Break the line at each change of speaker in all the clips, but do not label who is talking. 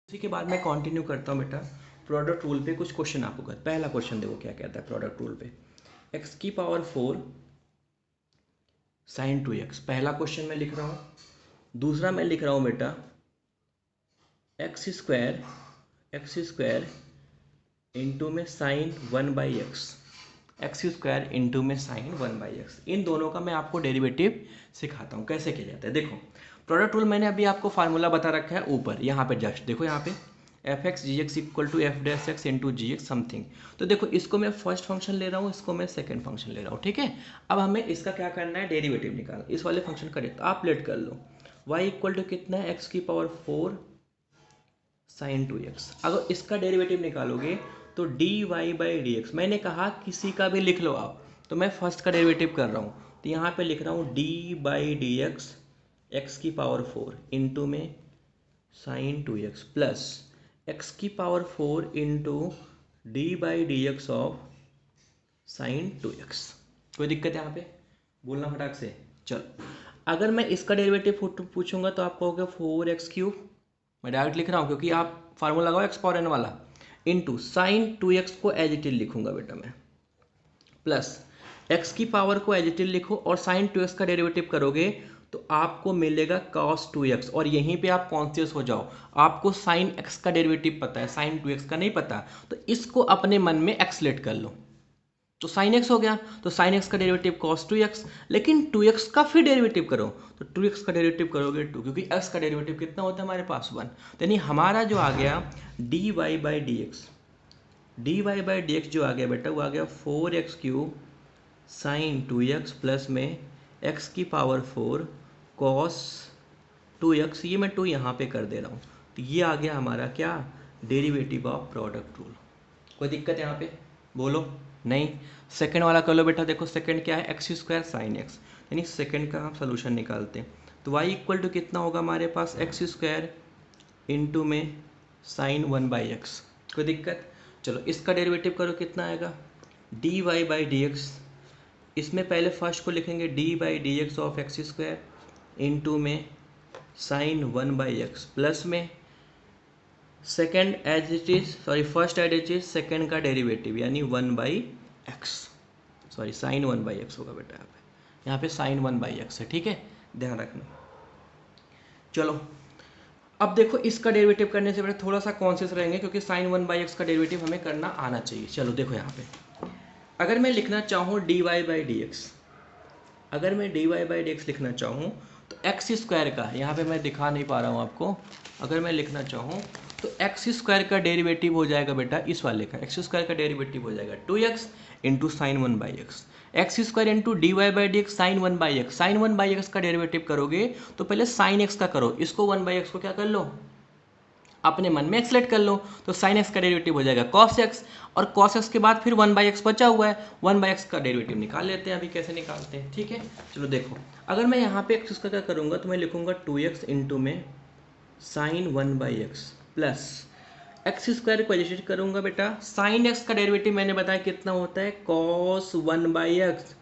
इसी के बाद मैं कंटिन्यू करता हूँ बेटा। प्रोडक्ट रूल पे कुछ क्वेश्चन आपको कर। पहला क्वेश्चन देखो क्या कहता है प्रोडक्ट रूल पे। एक्स की पावर 4 साइन 2x, पहला क्वेश्चन मैं लिख रहा हूँ। दूसरा मैं लिख रहा हूँ बेटा एक्स स्क्वायर इंटू में sine 1/x, x square into में साइन 1/x। इन दोनों का मैं आपको डेरिवेटिव सिखाता हूँ कैसे किया जाता है। देखो प्रोडक्ट रूल मैंने अभी आपको फार्मूला बता रखा है ऊपर, यहाँ पे जस्ट देखो यहाँ पे f x g x equal to f dash x into g x something. तो देखो इसको मैं फर्स्ट फंक्शन ले रहा हूँ, इसको मैं सेकंड फंक्शन ले रहा हूँ, ठीक है। अब हमें इसका क्या करना है, डेरिवेटिव निकालना। इस वाले फंक्शन का तो आप लेट कर लो y इक्वल टू कितना है, एक्स की पावर 4 साइन 2x। अगर इसका डेरिवेटिव निकालोगे तो dy बाई डी एक्स, मैंने कहा किसी का भी लिख लो आप, तो मैं फर्स्ट का डेरिवेटिव कर रहा हूँ। तो यहाँ पे लिख रहा हूँ D by d x x की पावर 4 इंटू में साइन 2x प्लस एक्स की power 4 into D by d x of sine 2x। कोई दिक्कत है यहाँ पे, बोलना फटाक से। चलो अगर मैं इसका डेरिवेटिव पूछूंगा तो आप कहोगे 4x3। मैं डायरेक्ट लिख रहा हूँ क्योंकि आप फार्मूला लगाओ एक्स पावर एन वाला, इंटू साइन 2x को एज इट इज लिखूंगा बेटा मैं, प्लस एक्स की पावर को एज इट इज लिखो और साइन 2x का डेरिवेटिव करोगे तो आपको मिलेगा cos 2x। और यहीं पे आप कॉन्शियस हो जाओ, आपको साइन x का डेरिवेटिव पता है, साइन 2x का नहीं पता, तो इसको अपने मन में एक्सलेट कर लो। तो साइन एक्स हो गया, तो साइन एक्स का डेरिवेटिव कॉस 2x, लेकिन 2x का फिर डेरिवेटिव करो तो 2x का डेरिवेटिव करोगे 2, क्योंकि x का डेरिवेटिव कितना होता है हमारे पास 1। तो यानी हमारा जो आ गया dy बाई डी एक्स जो आ गया बेटा वो आ गया 4x³ साइन 2x प्लस में x की पावर 4 कॉस 2x। ये मैं 2 यहाँ पे कर दे रहा हूँ, तो ये आ गया हमारा क्या, डेरिवेटिव ऑफ प्रोडक्ट रूल। कोई दिक्कत है यहाँ पे, बोलो नहीं। सेकंड वाला कर लो बेटा। देखो सेकंड क्या है, एक्स स्क्वायर साइन एक्स, यानी सेकंड का हम सोल्यूशन निकालते हैं। तो y इक्वल टू कितना होगा हमारे पास, एक्स स्क्वायर इंटू में साइन 1/x। कोई दिक्कत, चलो इसका डेरिवेटिव करो कितना आएगा, dy बाई डी एक्स। इसमें पहले फर्स्ट को लिखेंगे d by d x of x square into में साइन 1/x प्लस में second as it is, sorry first as it is second का डेरिवेटिव यानी 1/x, सॉरी साइन 1/x होगा बेटा यहाँ पे साइन 1/x है, ठीक है, ध्यान रखना। चलो अब देखो इसका डेरिवेटिव करने से बेटा थोड़ा सा कॉन्शियस रहेंगे क्योंकि साइन 1/x का डेरिवेटिव हमें करना आना चाहिए। चलो देखो यहाँ पे अगर मैं लिखना चाहूँ dy बाई डी एक्स, अगर मैं dy बाई डी एक्स लिखना चाहूँ तो एक्स स्क्वायर का, यहाँ पे मैं दिखा नहीं पा रहा हूँ आपको, अगर मैं लिखना चाहूँ तो एक्स स्क्वायर का डेरिवेटिव हो जाएगा बेटा इस वाले का, एक्स स्क्वायर का डेरिवेटिव हो जाएगा 2x into sine 1/x, x square into d y by d x sine 1/x। Sine 1/x का डेरिवेटिव करोगे तो पहले साइन x का करो, इसको 1/x को क्या कर लो अपने मन में एक्सलेट कर लो, तो साइन एक्स का डेरिवेटिव हो जाएगा cos x, और cos x के बाद फिर 1/x बचा हुआ है, 1/x का डेरिवेटिव निकाल लेते हैं। अभी कैसे निकालते हैं, ठीक है। चलो देखो अगर मैं यहाँ पे x का क्या करूँगा तो मैं लिखूँगा 2x इंटू में sine 1/x plus x square को एडिट करूँगा बेटा, साइन x का डेरिवेटिव मैंने बताया कितना होता है cos 1/x,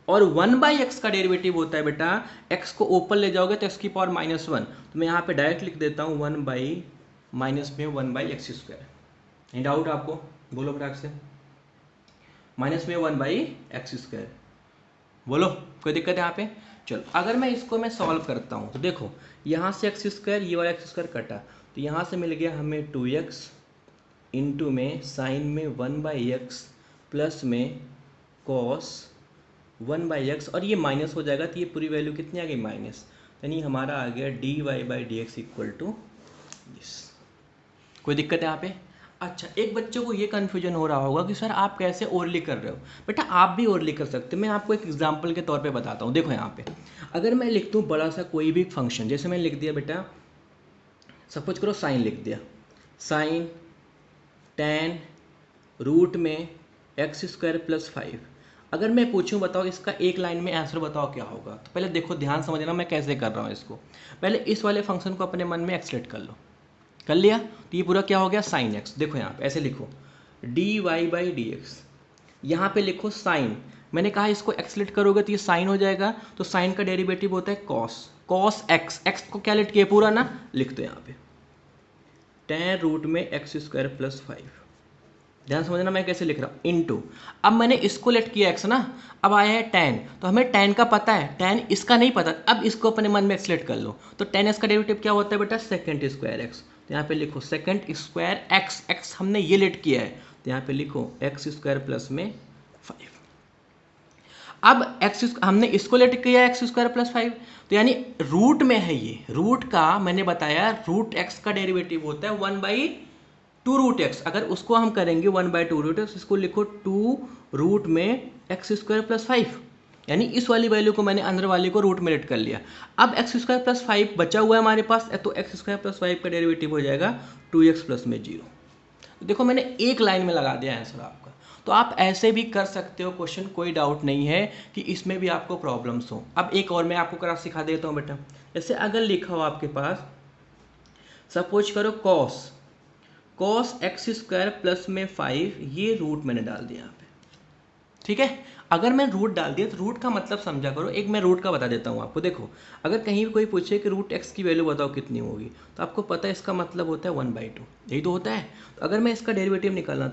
और 1/x का डेरिवेटिव होता है बेटा, x को ऊपर ले जाओगे तो x की पावर -1, तो मैं यहाँ पे डायरेक्ट लिख देता हूँ 1 माइनस में 1/x स्क्वायर। नहीं डाउट आपको, बोलो फटाक से, माइनस में 1/x स्क्वायर, बोलो कोई दिक्कत है यहाँ पे। चलो अगर मैं इसको मैं सॉल्व करता हूँ तो देखो यहाँ से एक्स स्क्वायर, ये वाला एक्स स्क्वायर कटा, तो यहाँ से मिल गया हमें 2x इंटू में साइन में 1/x प्लस में कॉस 1/x, और ये माइनस हो जाएगा तो ये पूरी वैल्यू कितनी आ गई माइनस, यानी हमारा आ गया dy by d x equal to this. कोई दिक्कत है यहाँ पे। अच्छा एक बच्चों को ये कन्फ्यूजन हो रहा होगा कि सर आप कैसे ओरली कर रहे हो, बेटा आप भी ओरली कर सकते हो। मैं आपको एक एग्जांपल के तौर पे बताता हूँ। देखो यहाँ पे अगर मैं लिख दूँ बड़ा सा कोई भी फंक्शन, जैसे मैं लिख दिया बेटा, सपोज करो साइन लिख दिया, साइन tan रूट में एक्स स्क्वायर प्लस 5। अगर मैं पूछूं बताओ इसका एक लाइन में आंसर बताओ क्या होगा, तो पहले देखो ध्यान समझना मैं कैसे कर रहा हूँ इसको। पहले इस वाले फंक्शन को अपने मन में एक्सलेट कर लो, कर लिया तो ये पूरा क्या हो गया साइन एक्स। देखो यहाँ पे ऐसे लिखो dy बाई डी एक्स, यहाँ पे लिखो साइन, मैंने कहा इसको एक्सलेट करोगे तो ये साइन हो जाएगा, तो साइन का डेरिवेटिव होता है कॉस, कॉस एक्स, एक्स को क्या लिख के पूरा ना लिख दो यहाँ पे, टेन रूट में एक्स स्क्वायर प्लस 5। ध्यान समझना मैं कैसे लिख रहा हूँ, इनटू, अब मैंने इसको लेट किया एक्स ना, अब आया है टेन, तो हमें टेन का पता है, टेन इसका नहीं पता, अब इसको अपने मन में एक्सलेट कर लो। तो टेन एक्स का डेरिवेटिव क्या होता है बेटा, सेकंड स्क्वायर एक्स। तो यहाँ पे लिखो सेकंड स्क्वायर एक्स, एक्स हमने ये लेट किया है, तो यहाँ पे लिखो एक्स स्क्वायर प्लस में 5। अब एक्स हमने इसको लेट किया एक्स स्क्वायर प्लस 5, तो यानी रूट में है ये, रूट का मैंने बताया रूट एक्स का डेरिवेटिव होता है 1/2 रूट एक्स। अगर उसको हम करेंगे 1/2 रूट एक्स, इसको लिखो 2 रूट में एक्स स्क्वायर प्लस 5, यानी इस वाली वैल्यू को मैंने अंदर वाली को रूट में लेट कर लिया। अब एक्स स्क्वायर प्लस 5 बचा हुआ है हमारे पास, तो एक्स स्क्वायर प्लस 5 का डेरिवेटिव हो जाएगा 2x प्लस में 0। तो देखो मैंने एक लाइन में लगा दिया आंसर आपका। तो आप ऐसे भी कर सकते हो क्वेश्चन, कोई डाउट नहीं है कि इसमें भी आपको प्रॉब्लम्स हो। अब एक और मैं आपको करा सिखा देता हूँ बेटा। जैसे अगर लिखा हो आपके पास, सपोज करो कॉस एक्स स्क्वायर प्लस में 5, ये रूट मैंने डाल दिया यहाँ पे, ठीक है। अगर मैं रूट डाल दिया तो रूट का मतलब समझा करो। एक मैं रूट का बता देता हूँ आपको। देखो अगर कहीं भी कोई पूछे कि रूट एक्स की वैल्यू बताओ कितनी होगी, तो आपको पता है इसका मतलब होता है 1/2, यही तो होता है। तो अगर मैं इसका डेरिवेटिव निकालना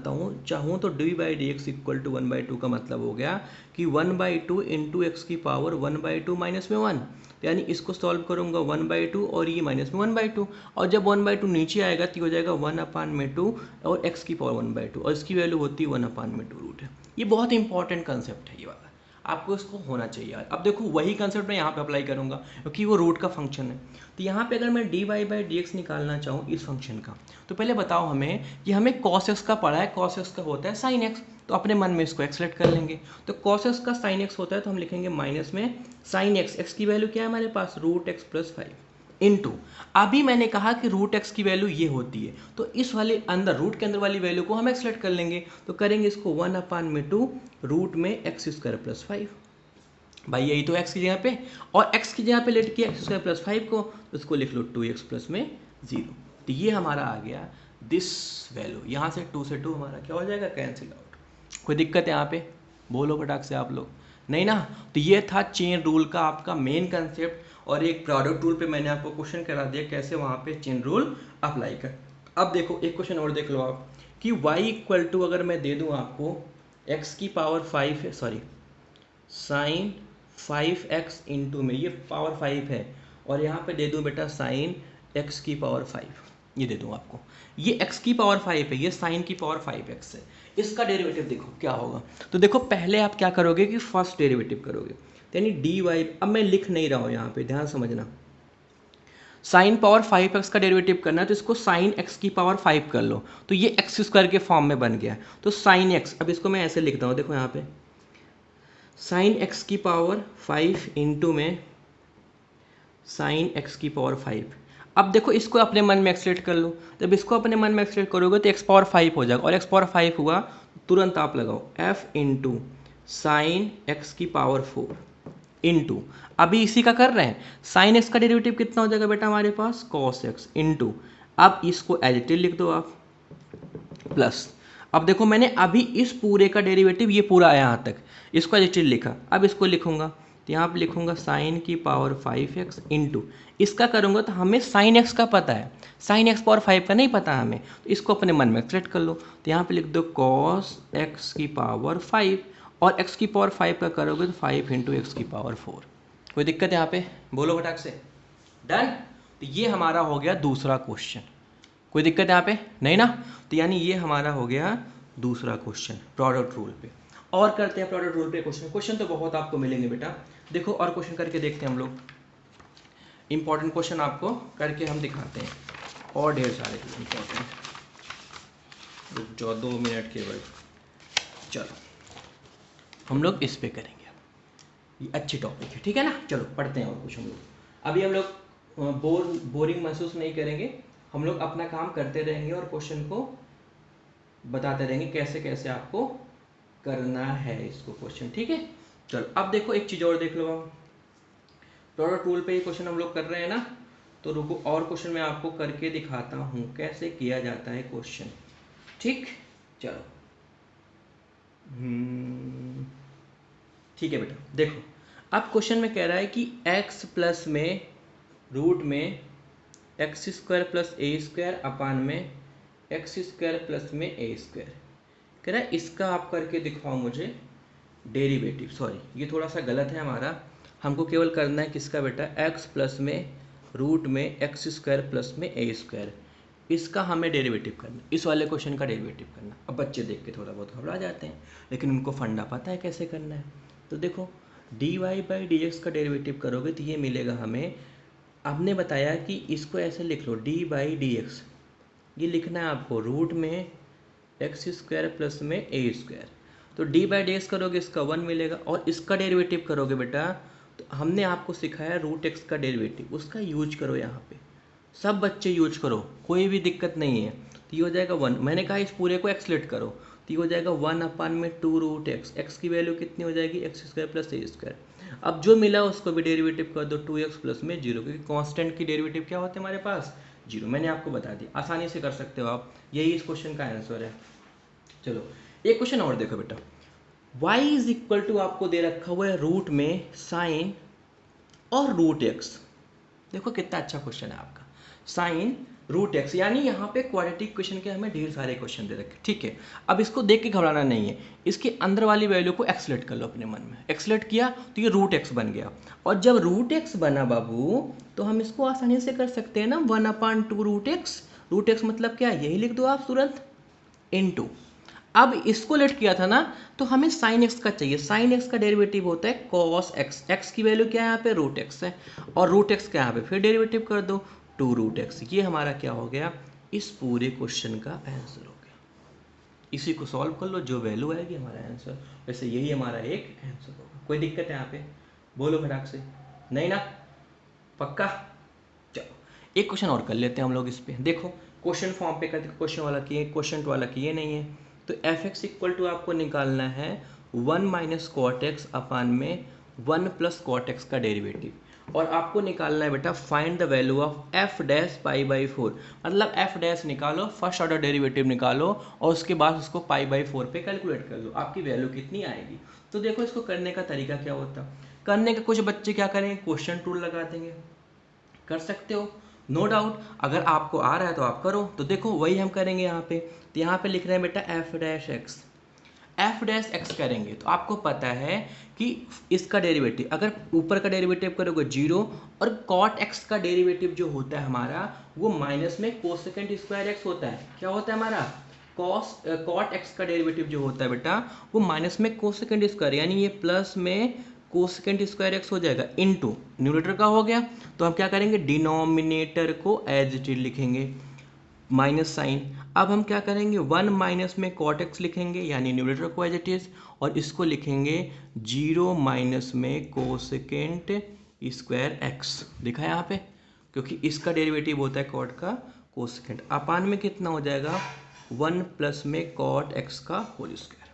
चाहूँ तो dy/dx इक्वल टू 1/2 का मतलब हो गया कि 1/2 इंटू एक्स की पावर 1/2 माइनस में 1, यानी इसको सॉल्व करूंगा 1/2 और ये माइनस में 1/2, और जब 1/2 नीचे आएगा तो हो जाएगा 1/2 और x की पावर 1/2, और इसकी वैल्यू होती है 1/2 रूट है। ये बहुत इंपॉर्टेंट कंसेप्ट है ये वाला, आपको इसको होना चाहिए। अब देखो वही कंसेप्ट मैं यहाँ पे अप्लाई करूँगा क्योंकि वो रूट का फंक्शन है। तो यहाँ पे अगर मैं dy/dx निकालना चाहूँ इस फंक्शन का, तो पहले बताओ हमें कि हमें cos x का पढ़ा है, cos x का होता है sin x, तो अपने मन में इसको एक्सलेट कर लेंगे। तो cos x का sin x होता है, तो हम लिखेंगे माइनस में sin x, x की वैल्यू क्या है हमारे पास, रूट एक्स प्लस 5 इंटू, अभी मैंने कहा कि रूट एक्स की वैल्यू ये होती है, तो इस वाले अंदर रूट के अंदर वाली वैल्यू को हम एक्सलेट कर लेंगे। तो करेंगे इसको 1/2 रूट में एक्स स्क्वायर प्लस 5, भाई यही तो x की जगह पे, और x की जगह पे लेट किया एक्स स्क्वायर प्लस 5 को, तो इसको लिख लो 2x प्लस में 0। तो ये हमारा आ गया दिस वैल्यू, यहाँ से 2 से 2 हमारा क्या हो जाएगा, कैंसिल आउट। कोई दिक्कत है यहाँ पे, बोलो फटाक से आप लोग, नहीं ना। तो ये था चेन रूल का आपका मेन कंसेप्ट, और एक प्रोडक्ट रूल पे मैंने आपको क्वेश्चन करा दिया कैसे वहाँ पे चेन रूल अप्लाई कर। अब देखो एक क्वेश्चन और देख लो आप कि y इक्वल टू, अगर मैं दे दूँ आपको x की पावर 5 है, सॉरी साइन 5x इंटू में, ये पावर 5 है, और यहाँ पे दे दूँ बेटा साइन x की पावर 5, ये दे दूँ आपको, ये x की पावर 5 है, ये साइन की पावर 5x है। इसका डेरिवेटिव देखो क्या होगा। तो देखो पहले आप क्या करोगे कि फर्स्ट डेरिवेटिव करोगे, यानी dy, अब मैं लिख नहीं रहा हूँ यहाँ पे, ध्यान समझना। साइन पावर 5x का डेरिवेटिव करना है तो इसको साइन x की पावर 5 कर लो, तो ये एक्स स्क्वायर के फॉर्म में बन गया। तो साइन x, अब इसको मैं ऐसे लिखता हूँ, देखो यहाँ पे साइन x की पावर 5 इंटू में साइन x की पावर 5। अब देखो इसको अपने मन में एक्सलेट कर लो, जब इसको अपने मन में एक्सलेट करोगे तो x पावर 5 हो जाएगा, और x पावर 5 हुआ तुरंत आप लगाओ f इंटू साइन x की पावर 4 इंटू, अभी इसी का कर रहे हैं, साइन x का डेरिवेटिव कितना हो जाएगा बेटा हमारे पास, cos x इंटू, अब इसको एज इट इज लिख दो आप, प्लस, अब देखो मैंने अभी इस पूरे का डेरिवेटिव, ये पूरा आया यहाँ तक, इसको एज इट इज लिखा, अब इसको लिखूंगा तो यहाँ पे लिखूंगा साइन की पावर 5x इंटू, इसका करूंगा तो हमें साइन x का पता है, साइन x पावर 5 का नहीं पता हमें, तो इसको अपने मन में सेलेक्ट कर लो। तो यहाँ पे लिख दो cos x की पावर 5, और x की पावर 5 का करोगे तो 5 इंटू एक्स की पावर 4। कोई दिक्कत है यहाँ पे, बोलो फटाक से, डन। तो ये हमारा हो गया दूसरा क्वेश्चन, कोई दिक्कत है यहाँ पे, नहीं ना। तो यानी ये हमारा हो गया दूसरा क्वेश्चन प्रोडक्ट रूल पे। और करते हैं प्रोडक्ट रूल पे क्वेश्चन, क्वेश्चन तो बहुत आपको मिलेंगे बेटा, देखो और क्वेश्चन करके देखते हैं हम लोग, इंपॉर्टेंट क्वेश्चन आपको करके हम दिखाते हैं, और ढेर सारे इंपॉर्टेंट। रुक जाओ 2 मिनट केवल, चलो हम लोग इस पे करेंगे, ये अच्छी टॉपिक है, ठीक है ना। चलो पढ़ते हैं और कुछ हम लोग, अभी हम लोग बोरिंग महसूस नहीं करेंगे, हम लोग अपना काम करते रहेंगे और क्वेश्चन को बताते रहेंगे कैसे कैसे आपको करना है इसको क्वेश्चन, ठीक है। चलो अब देखो एक चीज़ और देख लो, हम प्रोडक्ट रूल पे ये क्वेश्चन हम लोग कर रहे हैं ना, तो रुको और क्वेश्चन मैं आपको करके दिखाता हूँ कैसे किया जाता है क्वेश्चन, ठीक। चलो ठीक है बेटा, देखो अब क्वेश्चन में कह रहा है कि x प्लस में रूट में एक्स स्क्वायर प्लस ए स्क्वायर अपान में एक्स स्क्वायर प्लस में ए स्क्वायर। कह रहा है इसका आप करके दिखाओ मुझे डेरिवेटिव। सॉरी ये थोड़ा सा गलत है हमारा, हमको केवल करना है किसका बेटा, एक्स प्लस में रूट में एक्स स्क्वायर प्लस में ए स्क्वायर, इसका हमें डेरिवेटिव करना, इस वाले क्वेश्चन का डेरिवेटिव करना। अब बच्चे देख के थोड़ा बहुत घबरा जाते हैं, लेकिन उनको फंडा पता है कैसे करना है। तो देखो d y by d x का डेरिवेटिव करोगे तो ये मिलेगा हमें, आपने बताया कि इसको ऐसे लिख लो डी बाई डी एक्स, ये लिखना है आपको रूट में एक्स स्क्वायर प्लस में ए स्क्वायर। तो डी बाई डी एक्स करोगे इसका 1 मिलेगा, और इसका डेरिवेटिव करोगे बेटा तो हमने आपको सिखाया रूट एक्स का डेरिवेटिव, उसका यूज करो यहाँ पे, सब बच्चे यूज करो, कोई भी दिक्कत नहीं है। तो ये हो जाएगा 1, मैंने कहा इस पूरे को एक्सलेट करो, तो ये हो जाएगा 1 अपान में 2 रूट एक्स, एक्स की वैल्यू कितनी हो जाएगी एक्स स्क्वायर प्लस ए स्क्वायर। अब जो मिला उसको भी डेरिवेटिव कर दो 2x प्लस में 0, क्योंकि कांस्टेंट की डेरिवेटिव क्या होते हैं हमारे पास 0, मैंने आपको बता दिया, आसानी से कर सकते हो आप, यही इस क्वेश्चन का आंसर है। चलो एक क्वेश्चन और देखो बेटा, y इज इक्वल टू आपको दे रखा हुआ है रूट में साइन और रूट एक्स। देखो कितना अच्छा क्वेश्चन है आपका, साइन रूट एक्स, यानी यहाँ पे क्वाड्रेटिक क्वेश्चन के हमें ढेर सारे क्वेश्चन दे रखे, ठीक है। अब इसको देख के घबराना नहीं है, इसके अंदर वाली वैल्यू को एक्सलेट कर लो अपने मन में, एक्सलेट किया तो ये रूट एक्स बन गया, और जब रूट एक्स बना बाबू तो हम इसको आसानी से कर सकते हैं ना 1 अपान 2 रूट एक्स, रूट एक्स मतलब क्या, यही लिख दो आप तुरंत, इनटू। अब इसको लेट किया था ना, तो हमें साइन एक्स का चाहिए, साइन एक्स का डेरिवेटिव होता है कॉस एक्स, एक्स की वैल्यू क्या है यहाँ पे रूट एक्स है, और रूट एक्स का यहाँ पे फिर डेरिवेटिव कर दो 2 रूट एक्स। ये हमारा क्या हो गया, इस पूरे क्वेश्चन का आंसर हो गया। इसी को सॉल्व कर लो, जो वैल्यू आएगी हमारा आंसर, वैसे यही हमारा एक आंसर होगा। कोई दिक्कत है यहाँ पे, बोलो फटाक से, नहीं ना, पक्का। चलो एक क्वेश्चन और कर लेते हैं हम लोग इस पे, देखो क्वेश्चन फॉर्म पे करते, क्वेश्चन वाला किए, क्वेश्चन वाला किए नहीं है। तो एफ एक्स इक्वल टू आपको निकालना है 1 माइनस कॉट एक्स अपान में 1 प्लस कॉट एक्स का डेरिवेटिव, और आपको निकालना है बेटा find the value of F dash pi by 4, मतलब एफ डैश निकालो, फर्स्ट ऑर्डर डेरिवेटिव निकालो, और उसके बाद उसको पाई बाई 4 पे कैलकुलेट कर लो, आपकी वैल्यू कितनी आएगी। तो देखो इसको करने का तरीका क्या होता, करने के कुछ बच्चे क्या करेंगे, क्वेश्चन टूल लगा देंगे, कर सकते हो नो डाउट, अगर आपको आ रहा है तो आप करो। तो देखो वही हम करेंगे यहाँ पे, तो यहाँ पे लिख रहे हैं बेटा F dash x, F dash x करेंगे तो आपको पता है कि इसका डेरिवेटिव, अगर ऊपर का डेरिवेटिव करोगे 0, और कॉट एक्स का डेरिवेटिव जो होता है हमारा वो माइनस में कोसेकेंट स्क्वायर एक्स होता है, क्या होता है हमारा कॉट एक्स का डेरिवेटिव जो होता है बेटा वो माइनस में कोसेकेंट स्क्वायर, यानी ये प्लस में कोसेकेंट स्क्वायर एक्स हो जाएगा, इनटू न्यूमरेटर का हो गया। तो हम क्या करेंगे, डिनोमिनेटर को एज इट इज लिखेंगे, माइनस साइन। अब हम क्या करेंगे, 1 माइनस में कॉट एक्स लिखेंगे, यानी न्यूमरेटर को एज इट इज, और इसको लिखेंगे 0 माइनस में कोसेकेंट स्क्वायर एक्स, दिखा है यहाँ पे, क्योंकि इसका डेरिवेटिव होता है कॉट का कोसेकेंट, अपान में कितना हो जाएगा 1 प्लस में कॉट एक्स का होल स्क्वायर।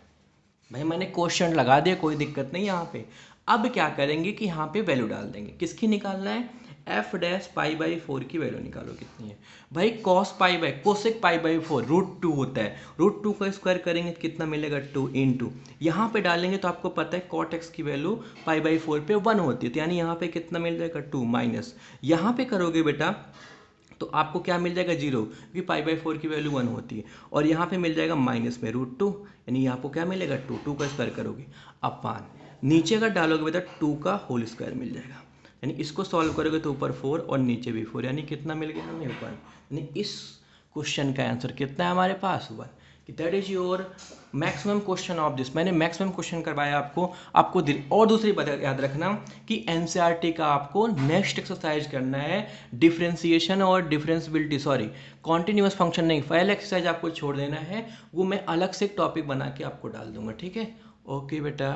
भाई मैंने क्वेश्चन लगा दिया, कोई दिक्कत नहीं यहाँ पे। अब क्या करेंगे कि यहाँ पे वैल्यू डाल देंगे, किसकी निकालना है, एफ डैश पाई बाई 4 की वैल्यू निकालो कितनी है भाई, cos pi by cosec pi by 4 √2 होता है, √2 का स्क्वायर करेंगे तो कितना मिलेगा 2 इंटू, यहाँ पे डालेंगे तो आपको पता है कॉट एक्स की वैल्यू पाई बाई 4 पे 1 होती है, तो यानी यहाँ पे कितना मिल जाएगा 2 माइनस, यहाँ पे करोगे बेटा तो आपको क्या मिल जाएगा 0, क्योंकि पाई बाई 4 की वैल्यू 1 होती है, और यहाँ पे मिल जाएगा माइनस में √2, यानी आपको क्या मिलेगा 2 का स्क्वायर करोगे अपान, नीचे अगर डालोगे बेटा 2 का होल स्क्वायर मिल जाएगा, यानी इसको सॉल्व करोगे तो ऊपर 4 और नीचे भी 4, यानी कितना मिल गया हमें 1, यानी इस क्वेश्चन का आंसर कितना है हमारे पास 1, कि that is your maximum question of this. मैंने मैक्सिमम क्वेश्चन करवाया आपको, और दूसरी बात याद रखना कि एनसीईआरटी का आपको नेक्स्ट एक्सरसाइज करना है डिफरेंशिएशन और डिफरेंशिएबिलिटी, सॉरी कॉन्टिन्यूअस फंक्शन नहीं, पहले एक्सरसाइज आपको छोड़ देना है, वो मैं अलग से एक टॉपिक बना के आपको डाल दूंगा, ठीक है। ओके बेटा।